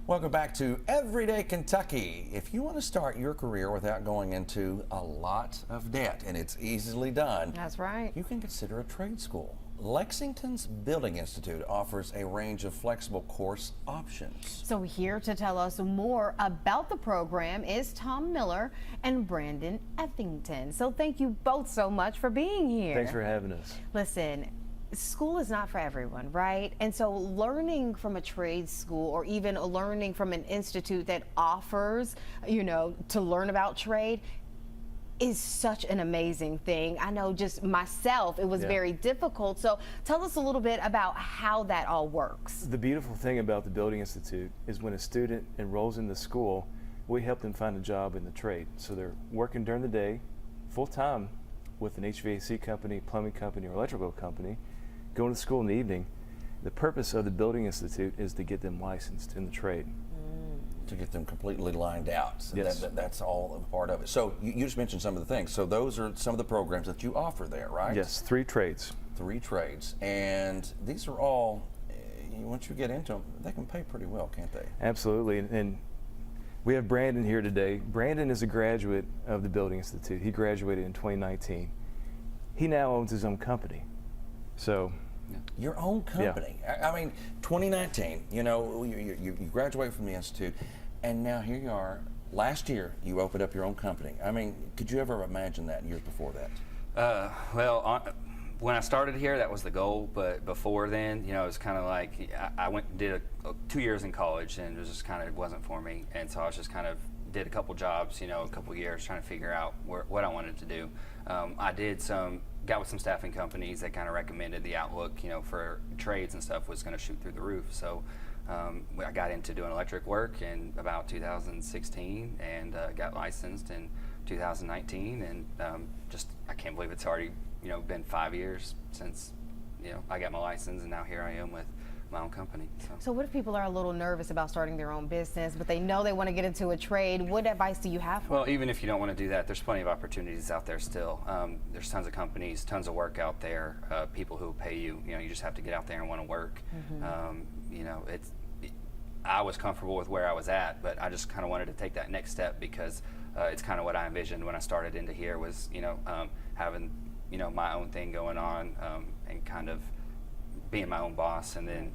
Welcome back to Everyday Kentucky. If you want to start your career without going into a lot of debt, and it's easily done, that's right, you can consider a trade school. Lexington's Building Institute offers a range of flexible course options. So here to tell us more about the program is Tom Miller and Brandon Ethington. So thank you both so much for being here. Thanks for having us. Listen, school is not for everyone, right? And so learning from a trade school or even learning from an institute that offers, to learn about trade is such an amazing thing. I know just myself, it was very difficult. So tell us a little bit about how that all works. The beautiful thing about the Building Institute is when a student enrolls in the school, we help them find a job in the trade. So they're working during the day, full time with an HVAC company, plumbing company, or electrical company, going to school in the evening. The purpose of the Building Institute is to get them licensed in the trade. To get them completely lined out. So yes. That's all a part of it. So you just mentioned some of the things. So those are some of the programs that you offer there, right? Yes, 3 trades. 3 trades. And these are all, once you get into them, they can pay pretty well, can't they? Absolutely. And we have Brandon here today. Brandon is a graduate of the Building Institute. He graduated in 2019. He now owns his own company. So. Your own company. Yeah. I mean, 2019, you graduate from the Institute, and now here you are. Last year, you opened up your own company. I mean, could you ever imagine that years before that? When I started here, that was the goal, but before then, it was kind of like I went and did 2 years in college, and it was just kind of wasn't for me, and so I was just kind of did a couple jobs, a couple years trying to figure out what I wanted to do. I got with some staffing companies that kind of recommended the outlook, for trades and stuff was going to shoot through the roof. So I got into doing electric work in about 2016 and got licensed in 2019. And I can't believe it's already, been 5 years since, I got my license, and now here I am with my own company. So what if people are a little nervous about starting their own business, but they know they want to get into a trade? What advice do you have for them? Well, even if you don't want to do that, there's plenty of opportunities out there still. There's tons of companies, tons of work out there, people who pay you. You just have to get out there and want to work. I was comfortable with where I was at, but I just kind of wanted to take that next step because it's kind of what I envisioned when I started into here was, having, my own thing going on and kind of being my own boss, and then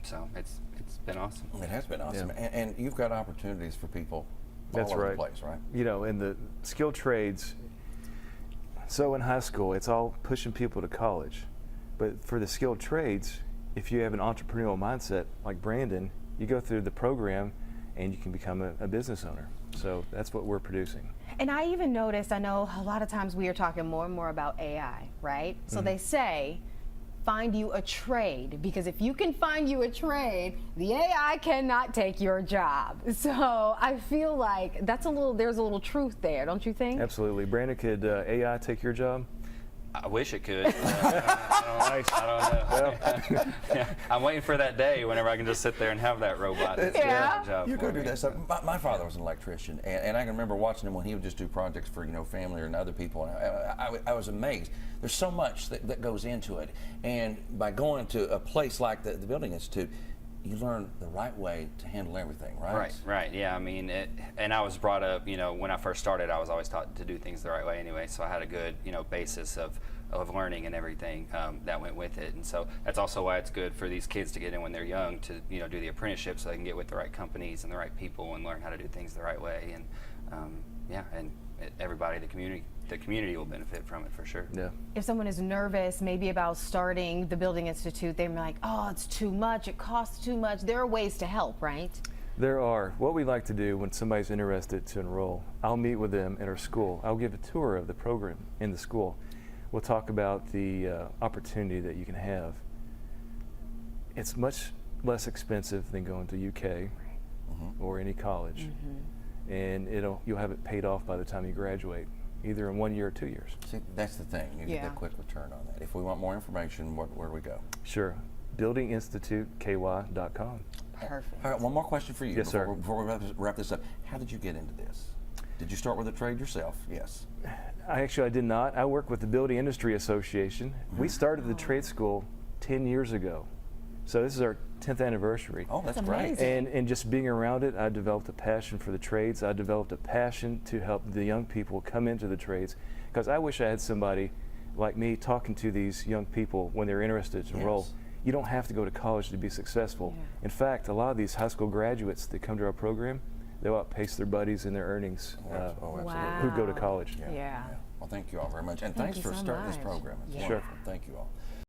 so it's been awesome. It has been awesome, yeah. And you've got opportunities for people all over the place, right? In the skilled trades. So in high school, it's all pushing people to college, but for the skilled trades, if you have an entrepreneurial mindset like Brandon, you go through the program, and you can become a business owner. So that's what we're producing. And I even noticed, I know a lot of times we are talking more and more about AI, right? So they say, find you a trade, because if you can find you a trade, the AI cannot take your job. So I feel like there's a little truth there, don't you think? Absolutely. Brandon, could AI take your job? I wish it could. I don't know. Yeah, I'm waiting for that day whenever I can just sit there and have that robot do that job. You could do that stuff. My father was an electrician, and I can remember watching him when he would just do projects for family or other people. And I was amazed. There's so much that goes into it, and by going to a place like the Building Institute, you learn the right way to handle everything, right? Right. Yeah, I mean, and I was brought up, when I first started, I was always taught to do things the right way anyway, so I had a good, basis of learning and everything that went with it. And so that's also why it's good for these kids to get in when they're young to, do the apprenticeship so they can get with the right companies and the right people and learn how to do things the right way. And everybody, the community will benefit from it for sure. Yeah. If someone is nervous maybe about starting the Building Institute, they're like, oh, it's too much, it costs too much. There are ways to help, right? There are. What we like to do when somebody's interested to enroll, I'll meet with them at our school. I'll give a tour of the program in the school. We'll talk about the opportunity that you can have. It's much less expensive than going to UK or any college. And you'll have it paid off by the time you graduate, either in 1 year or 2 years. See, that's the thing. You get that quick return on that. If we want more information, where do we go? Sure. buildinginstituteky.com. Perfect. All right, one more question for you. Yes, sir. Before we wrap this up, how did you get into this? Did you start with a trade yourself? Yes. I did not. I work with the Building Industry Association. We started the trade school 10 years ago. So this is our 10th anniversary. Oh, that's That's great. amazing. And just being around it, I developed a passion for the trades. I developed a passion to help the young people come into the trades, because I wish I had somebody like me talking to these young people when they're interested to enroll. Yes. You don't have to go to college to be successful. Yeah. In fact, a lot of these high school graduates that come to our program, they'll outpace their buddies in their earnings Absolutely. who go to college. Yeah. Well, thank you all very much. And Thank thanks you for so starting this much. program. It's Yeah. Sure. wonderful. Thank you all.